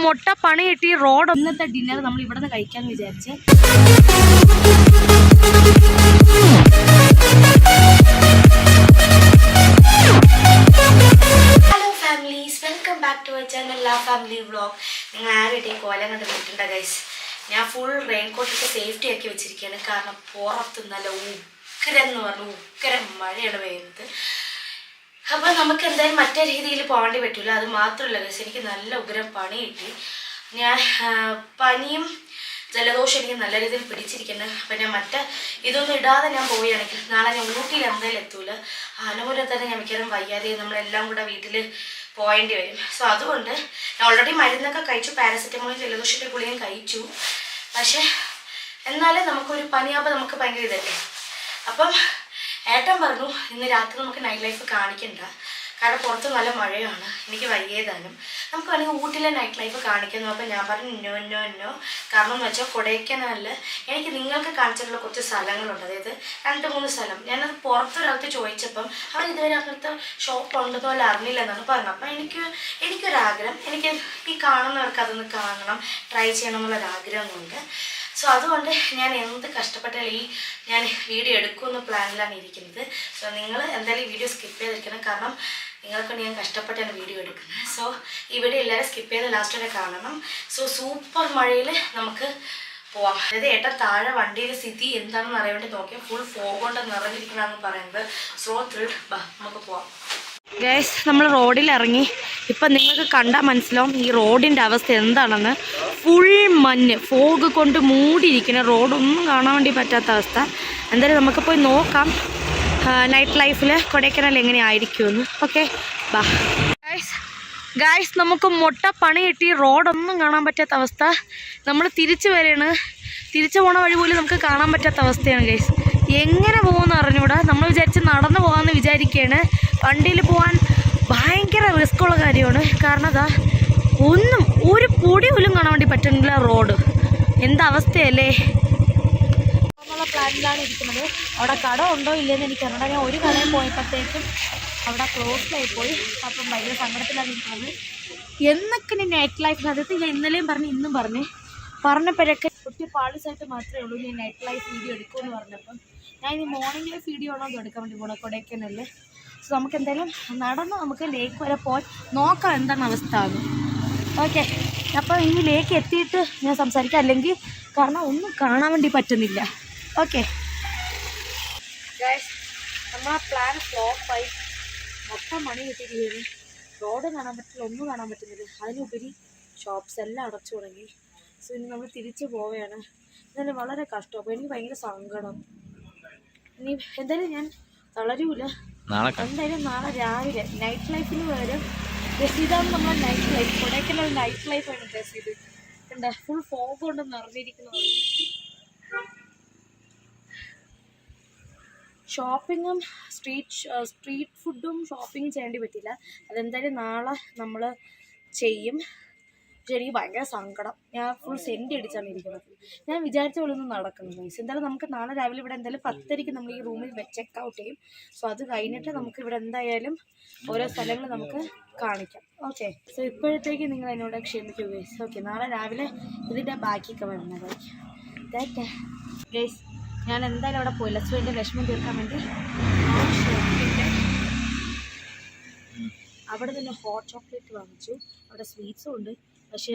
മുട്ട പണി കിട്ടി റോഡ് ഇന്നത്തെ ഡിന്നർ നമ്മൾ ഇവിടെ നിന്ന് കഴിക്കാന്ന് വിചാരിച്ച്. Hello families, welcome back to our channel La family vlog. നിങ്ങൾ ആരുടെ കോലം കണ്ട് വിട്ടിട്ടുണ്ട് ഗൈസ്. ഞാൻ ഫുൾ റെയിൻകോട്ടൊക്കെ സേഫ്റ്റി ആക്കി വെച്ചിരിക്കുകയാണ്. കാരണം പുറത്ത് നല്ല ഉക്കരം മഴയാണ് പെയ്യുന്നത്. അപ്പോൾ നമുക്ക് എന്തായാലും മറ്റേ രീതിയിൽ പോകേണ്ടി പറ്റില്ല. അത് മാത്രമല്ല ഗൈസ്, എനിക്ക് നല്ല ഉഗ്രം പണി കിട്ടി. ഞാൻ പനിയും ജലദോഷം എനിക്ക് നല്ല രീതിയിൽ പിടിച്ചിരിക്കുന്നത്. അപ്പം ഞാൻ ഇതൊന്നും ഇടാതെ ഞാൻ പോവുകയാണെങ്കിൽ നാളെ ഞാൻ ഊട്ടിയിൽ എന്തായാലും എത്തൂല. ആലമൂലം തന്നെ ഞാൻ മിക്കവാറും വയ്യാതെ നമ്മളെല്ലാം കൂടെ വീട്ടിൽ പോകേണ്ടി വരും. സോ അതുകൊണ്ട് ഞാൻ ഓൾറെഡി മരുന്നൊക്കെ കഴിച്ചു, പാരസെറ്റമോളും ജലദോഷത്തിൻ്റെ ഗുളിയും കഴിച്ചു. പക്ഷേ എന്നാലും നമുക്കൊരു പനിയാകുമ്പോൾ നമുക്ക് ഭയങ്കര ഇതല്ലേ. അപ്പം ഏട്ടൻ പറഞ്ഞു ഇന്ന് രാത്രി നമുക്ക് നൈറ്റ് ലൈഫ് കാണിക്കണ്ട, കാരണം പുറത്ത് നല്ല മഴയാണ്, എനിക്ക് വയ്യേതാനും, നമുക്ക് വേണമെങ്കിൽ ഊട്ടിലെ നൈറ്റ് ലൈഫ് കാണിക്കുന്നു. അപ്പം ഞാൻ പറഞ്ഞു നോ. കാരണം എന്ന് വെച്ചാൽ കൊടൈക്കനാലിൽ എനിക്ക് നിങ്ങൾക്ക് കാണിച്ചിട്ടുള്ള കുറച്ച് സ്ഥലങ്ങളുണ്ട്, അതായത് 2-3 സ്ഥലം. ഞാനത് പുറത്തൊരാൾക്ക് ചോദിച്ചപ്പം അവർ ഇതുവരെ അങ്ങനത്തെ ഷോപ്പ് ഉണ്ടെന്ന് പോലെ അറിഞ്ഞില്ലെന്നാണ് പറഞ്ഞത്. അപ്പം എനിക്കൊരാഗ്രഹം, എനിക്ക് ഈ കാണുന്നവർക്ക് അതൊന്ന് കാണണം, ട്രൈ ചെയ്യണം എന്നുള്ളൊരാഗ്രഹമുണ്ട്. സോ അതുകൊണ്ട് ഞാൻ എന്ത് കഷ്ടപ്പെട്ടാലും ഞാൻ വീഡിയോ എടുക്കുമെന്ന പ്ലാനിലാണ് ഇരിക്കുന്നത്. സോ നിങ്ങൾ എന്തായാലും വീഡിയോ സ്കിപ്പ് ചെയ്തിരിക്കണം, കാരണം നിങ്ങൾക്കൊണ്ട് ഞാൻ കഷ്ടപ്പെട്ടാണ് വീഡിയോ എടുക്കുന്നത്. സോ ഈ വീഡിയോ എല്ലാവരും സ്കിപ്പ് ചെയ്ത് ലാസ്റ്റ് വരെ കാണണം. സോ സൂപ്പർ മഴയിൽ നമുക്ക് പോവാം. അതായത് ഏട്ടൻ താഴെ വണ്ടിയുടെ സ്ഥിതി എന്താണെന്ന് അറിയാൻ വേണ്ടി നോക്കിയാൽ ഫുൾ ഫോഗ് കൊണ്ട് നിറഞ്ഞിരിക്കണമെന്ന് പറയുന്നത്. സോ ത്രിൽഡ്, നമുക്ക് പോവാം. ഗൈസ്, നമ്മൾ റോഡിൽ ഇറങ്ങി. ഇപ്പം നിങ്ങൾക്ക് കണ്ടാൽ മനസ്സിലാവും ഈ റോഡിൻ്റെ അവസ്ഥ എന്താണെന്ന്. ഫുൾ മഞ്ഞ്, ഫോഗ് കൊണ്ട് മൂടിയിരിക്കുന്ന റോഡൊന്നും കാണാൻ വേണ്ടി പറ്റാത്ത അവസ്ഥ. എന്തായാലും നമുക്ക് പോയി നോക്കാം നൈറ്റ് ലൈഫിൽ കൊടൈക്കനാൽ എങ്ങനെയായിരിക്കുമെന്ന്. ഓക്കെ ബാ ഗൈസ്, നമുക്ക് മുട്ട പണി കിട്ടി റോഡൊന്നും കാണാൻ പറ്റാത്ത അവസ്ഥ. നമ്മൾ തിരിച്ചു പോണ വഴി പോലും നമുക്ക് കാണാൻ പറ്റാത്ത അവസ്ഥയാണ് ഗൈസ്. എങ്ങനെ പോകുമെന്ന് അറിഞ്ഞൂടാ. നമ്മൾ വിചാരിച്ച് നടന്നു പോകാമെന്ന് വിചാരിക്കുകയാണ്. വണ്ടിയിൽ പോകാൻ ഭയങ്കര റിസ്ക്കുള്ള കാര്യമാണ്. കാരണം അതാ ഒരു പൊടി പോലും കാണാൻ വേണ്ടി പറ്റുന്നില്ല റോഡ്. എന്താ അവസ്ഥയല്ലേ എന്നുള്ള പ്ലാനിലാണ് ഇരിക്കുന്നത്. അവിടെ കട ഉണ്ടോ ഇല്ലയെന്ന് എനിക്കറിയണ്ട. ഞാൻ ഒരു കടയിൽ പോയപ്പോഴത്തേക്കും അവിടെ ക്ലോസ്ഡായിപ്പോയി. അപ്പം ഭയങ്കര സങ്കടത്തിലാണ് ഇരിക്കുന്നത്. എന്നൊക്കെ ഞാൻ നൈറ്റ് ലൈഫിനകത്ത് ഞാൻ ഇന്നലെയും പറഞ്ഞു ഇന്നും പറഞ്ഞപ്പോഴൊക്കെ ഒത്തിരി പാളിസായിട്ട് മാത്രമേ ഉള്ളൂ ഞാൻ നൈറ്റ് ലൈഫ് വീഡിയോ എടുക്കുമെന്ന് പറഞ്ഞപ്പം ഞാൻ ഇനി മോർണിംഗ് ലൈഫ് വീഡിയോ ആണോ അത് എടുക്കാൻ വേണ്ടി പോകണം കൊടൈക്കനാലിൽ. സോ നമുക്ക് എന്തായാലും നടന്ന് നമുക്ക് ലേക്ക് വരെ പോയി നോക്കാം എന്താണ് അവസ്ഥ എന്ന്. ഓക്കെ, അപ്പോൾ ഇനി ലേക്ക് എത്തിയിട്ട് ഞാൻ സംസാരിക്കാം, അല്ലെങ്കിൽ കാരണം ഒന്നും കാണാൻ വേണ്ടി പറ്റുന്നില്ല. ഓക്കെ ഗൈസ്, നമ്മളാ പ്ലാൻ ഫ്ലോപ്പായി. മൊത്തം മണി കിട്ടിയിരിക്കുകയാണ്. റോഡ് കാണാൻ പറ്റില്ല, ഒന്നും കാണാൻ പറ്റുന്നില്ല. അതിനുപരി ഷോപ്സ് എല്ലാം അടച്ചു തുടങ്ങി. സോ ഇനി നമ്മൾ തിരിച്ചു പോവുകയാണ്. എന്നാലും വളരെ കഷ്ടം. അപ്പോൾ എനിക്ക് ഭയങ്കര സങ്കടം. ഇനി എന്തായാലും ഞാൻ തളരൂല. എന്തായാലും നാളെ രാവിലെ നൈറ്റ് ലൈഫിന് പകരം രസീതാണ് നമ്മളെ നൈറ്റ് ലൈഫ്. കൊടൈക്കനാൽ നൈറ്റ് ലൈഫാണ് രസീത്. എന്താ ഫുൾ ഫോഗ് കൊണ്ട് നിറഞ്ഞിരിക്കുന്നതാണ്. ഷോപ്പിങ്ങും സ്ട്രീറ്റ് ഫുഡും ഷോപ്പിങ്ങും ചെയ്യേണ്ടി പറ്റില്ല. അതെന്തായാലും നാളെ നമ്മൾ ചെയ്യും. പക്ഷേ എനിക്ക് ഭയങ്കര സങ്കടം. ഞാൻ ഫുൾ സെൻറ്റ് അടിച്ചാണ് ഇരിക്കുന്നത്. ഞാൻ വിചാരിച്ച പോലെ ഒന്നും നടക്കുന്നത് ഗൈസ്. എന്തായാലും നമുക്ക് നാളെ രാവിലെ ഇവിടെ എന്തായാലും 10:30 നമ്മൾ ഈ റൂമിൽ ചെക്ക് ഔട്ട് ചെയ്യും. സോ അത് കഴിഞ്ഞിട്ട് നമുക്ക് ഇവിടെ എന്തായാലും ഓരോ സ്ഥലങ്ങൾ നമുക്ക് കാണിക്കാം. ഓക്കെ, സോ ഇപ്പോഴത്തേക്ക് നിങ്ങൾ എന്നോട് ക്ഷമിക്കൂ ഗൈസ്. ഓക്കെ, നാളെ രാവിലെ ഇതിൻ്റെ ബാക്കിയൊക്കെ വരുന്നത് ഗൈസ്. ഞാൻ എന്തായാലും അവിടെ പോയില്ല. സോ എൻ്റെ വിഷമം തീർക്കാൻ വേണ്ടി അവിടെ നിന്ന് ഹോട്ട് ചോക്ലേറ്റ് വാങ്ങിച്ചു. അവിടെ സ്വീറ്റ്സും ഉണ്ട്. പക്ഷേ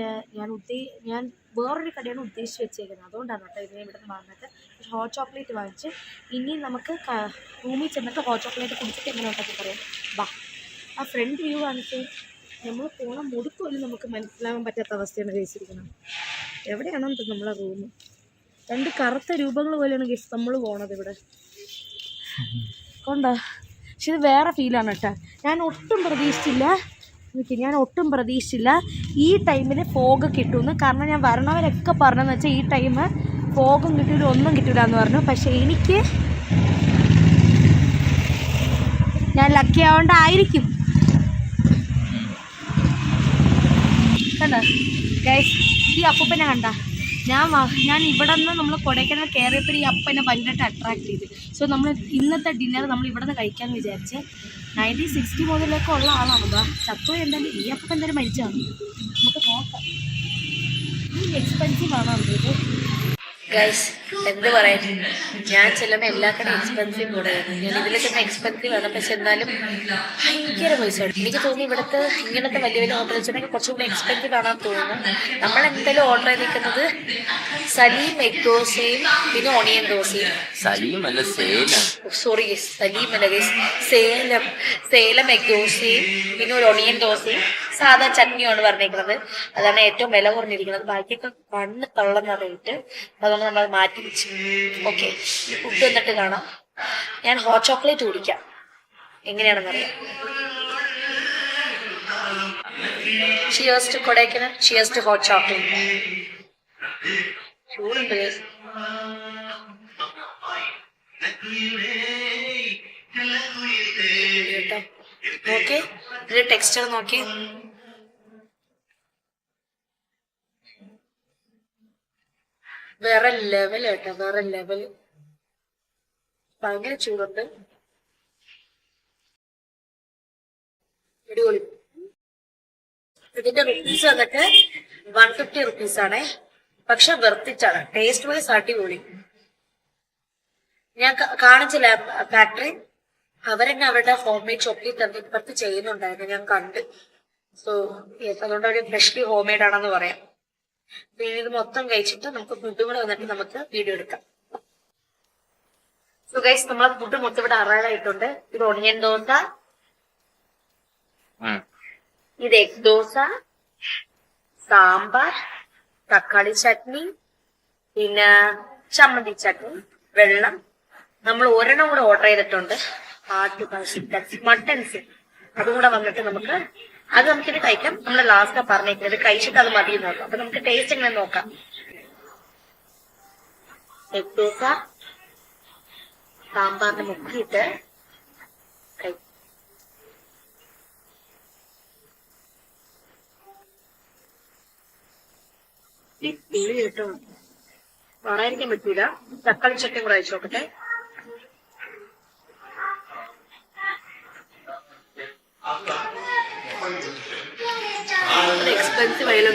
ഞാൻ വേറൊരു കടയാണ് ഉദ്ദേശിച്ച് വെച്ചേക്കുന്നത്. അതുകൊണ്ടാണ് കേട്ടോ ഇതിനെ ഇവിടെ നിന്ന് വാങ്ങുന്നത്. പക്ഷേ ഹോട്ട് ചോക്ലേറ്റ് വാങ്ങിച്ച് ഇനി നമുക്ക് റൂമിൽ ചെന്നിട്ട് ഹോട്ട് ചോക്ലേറ്റ് കുടിച്ചിട്ട് എങ്ങനെ ഉണ്ടെന്ന് പറയാം. ബാ, ആ ഫ്രണ്ട് വ്യൂ കാണിച്ച് നമ്മൾ പോണ മുടുക്ക് പോലും നമുക്ക് മനസ്സിലാകാൻ പറ്റാത്ത അവസ്ഥയാണ് കഴിച്ചിരിക്കുന്നത്. എവിടെയാണോ നമ്മളെ റൂം? 2 കറുത്ത രൂപങ്ങൾ പോലെയാണ് ഗൈസ് നമ്മൾ പോണത് ഇവിടെ കൊണ്ടാ. പക്ഷെ ഇത് വേറെ ഫീലാണ് കേട്ടോ. ഞാൻ ഒട്ടും പ്രതീക്ഷിച്ചില്ല ഈ ടൈമിൽ ഫോഗ് കിട്ടുമെന്ന്. കാരണം ഞാൻ വരണവരൊക്കെ പറഞ്ഞതെന്ന് വെച്ചാൽ ഈ ടൈം ഫോഗും കിട്ടില്ല, ഒന്നും കിട്ടില്ല എന്ന് പറഞ്ഞു. പക്ഷേ ഞാൻ ലക്കി ആവണ്ടായിരിക്കും. കണ്ടോ ഗൈസ്, ഈ അപ്പൂപ്പനെ കണ്ട. ഞാൻ ഇവിടെ നിന്ന് നമ്മൾ കൊടൈക്കനാൽ കയറിയപ്പോൾ ഈ അപ്പനെ ഭയങ്കരമായിട്ട് അട്രാക്ട് ചെയ്ത്. സോ നമ്മൾ ഇന്നത്തെ ഡിന്നർ നമ്മൾ ഇവിടെ നിന്ന് കഴിക്കാമെന്ന് വിചാരിച്ച്. 1960 മുതലൊക്കെ ഉള്ള ആളാണ്. ചത്തു എന്തായാലും ഈ അപ്പം എന്തായാലും മരിച്ചാണ്. നമുക്ക് നോക്കാം. എക്സ്പെൻസീവ് ആണോ ഇത് ഗൈസ്? എന്ത് പറയാൻ, ഞാൻ ചെല്ലുന്ന എല്ലാ കടയും എക്സ്പെൻസീവ് കൂടെയാണ്. ഞാൻ ഇതിൽ തന്നെ എക്സ്പെൻസീവ് ആണ്, പക്ഷെ എന്നാലും ഭയങ്കര പൈസ. എനിക്ക് തോന്നി ഇവിടുത്തെ ഇങ്ങനത്തെ വലിയ വലിയ ഹോട്ടൽ വെച്ചിട്ടുണ്ടെങ്കിൽ കുറച്ചും കൂടി എക്സ്പെൻസീവ് ആണെന്ന് തോന്നുന്നു. നമ്മൾ എന്തായാലും ഓർഡർ ചെയ്തിരിക്കുന്നത് സലീം എഗ് ദോശയും പിന്നെ ഓണിയൻ ദോശയും. സോറി ഗൈസ്, സലീം അല്ല ഗൈസ്, സേലം എഗ് ദോശയും പിന്നെ ഒരു ഒണിയൻ ദോശയും സാധാ ചട്നിയാണ് പറഞ്ഞിരിക്കുന്നത്. അതാണ് ഏറ്റവും വില കുറഞ്ഞിരിക്കുന്നത്. ബാക്കിയൊക്കെ കണ്ണ് തള്ളുന്ന റേറ്റ്, അതുകൊണ്ട് നമ്മൾ മാറ്റി വെച്ചു. ഓക്കെ, ഫുഡ് എന്നിട്ട് കാണാം. ഞാൻ ഹോട്ട് ചോക്ലേറ്റ് കുടിക്കാം, എങ്ങനെയാണെന്ന് അറിയാം. Cheers to Kodaikanal, cheers to hot chocolate. ചൂടുണ്ട് കേട്ടോ. നോക്കി ഇതിന്റെ ടെക്സ്ചർ നോക്കി. വേറെ ലെവൽ കേട്ടോ, വേറെ ലെവൽ. ഭയങ്കര ചൂടുണ്ട്, അടിപൊളി. ഇതിന്റെ റുപ്പീസ് വന്നിട്ട് 150 റുപ്പീസ് ആണേ, പക്ഷെ വെർത്തിച്ചാണ്. ടേസ്റ്റ് വൈസ് അടിപൊളി. ഞാൻ കാണിച്ചില്ല ഫാക്ടറി, അവരെന്നെ അവരുടെ ഹോം മെയ്ഡ് ചോക്ലേറ്റ് തന്നെ ഇപ്പുറത്ത് ചെയ്യുന്നുണ്ടായിരുന്നു, ഞാൻ കണ്ട്. സോ അതുകൊണ്ട് അവർ ഫ്രഷ്ലി ഹോം മെയ്ഡ് ആണെന്ന് പറയാം. പിന്നെ ഇത് മൊത്തം കഴിച്ചിട്ട് നമുക്ക് ഫുഡ് കൂടെ വന്നിട്ട് നമുക്ക് വീഡിയോ എടുക്കാം. സോ ഗൈസ്, നമ്മളെ ഫുഡ് മൊത്തം ഇവിടെ അറൈവായിട്ടുണ്ട്. ഇത് ഒണിയൻ ദോശ, ഇത് എഗ് ദോശ, സാമ്പാർ, തക്കാളി ചട്നി, പിന്നെ ചമ്മന്തി ചട്നി, വെള്ളം. നമ്മൾ ഒരെണ്ണം കൂടെ ഓർഡർ ചെയ്തിട്ടുണ്ട്, മട്ടൻസ്. അതും കൂടെ വന്നിട്ട് നമുക്കിത് കഴിക്കാം. നമ്മൾ ലാസ്റ്റ് പറഞ്ഞേക്കുന്നത് കഴിച്ചിട്ട് അത് മതി നോക്കാം. അപ്പൊ നമുക്ക് ടേസ്റ്റ് എങ്ങനെ നോക്കാം. എഗ് ദോശ സാമ്പാറിന് മുക്കിയിട്ട് കേട്ടോ, പറയാതിരിക്കാൻ പറ്റൂല. തക്കാളി ചട്ടയും കൂടെ അയച്ചു നോക്കട്ടെ. എക്സ്പെൻസീവ് ആയാലും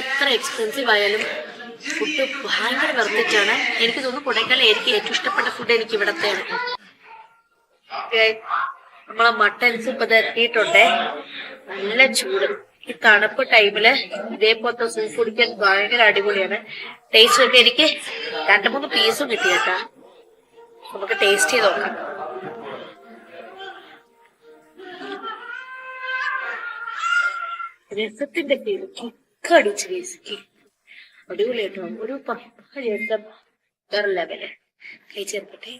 എത്ര എക്സ്പെൻസീവ് ആയാലും ഫുഡ് ഭയങ്കര വെറുതെയാണ്. എനിക്ക് തോന്നുന്നു കൊടൈക്കനാൽ എനിക്ക് ഏറ്റവും ഇഷ്ടപ്പെട്ട ഫുഡ് എനിക്ക് ഇവിടത്തെയാണ്. നമ്മളെ മട്ടൻസ് ഇപ്പൊ എത്തിയിട്ടുണ്ടേ, നല്ല ചൂട്. ഈ തണുപ്പ് ടൈമില് ഇതേപോലത്തെ സൂപ്പ് കുടിക്കാൻ ഭയങ്കര അടിപൊളിയാണ്. ടേസ്റ്റ് ഒക്കെ എനിക്ക് 2-3 പീസും കിട്ടി കേട്ടാ. നമുക്ക് ടേസ്റ്റ് ചെയ്ത് നോക്കാം. രസത്തിന്റെ പേര് അടിച്ച് കേസിക്ക് അടിപൊളിയായിട്ടോ. ഒരു 10 വേറെ ലെവല് കഴിച്ചേർക്കട്ടെ.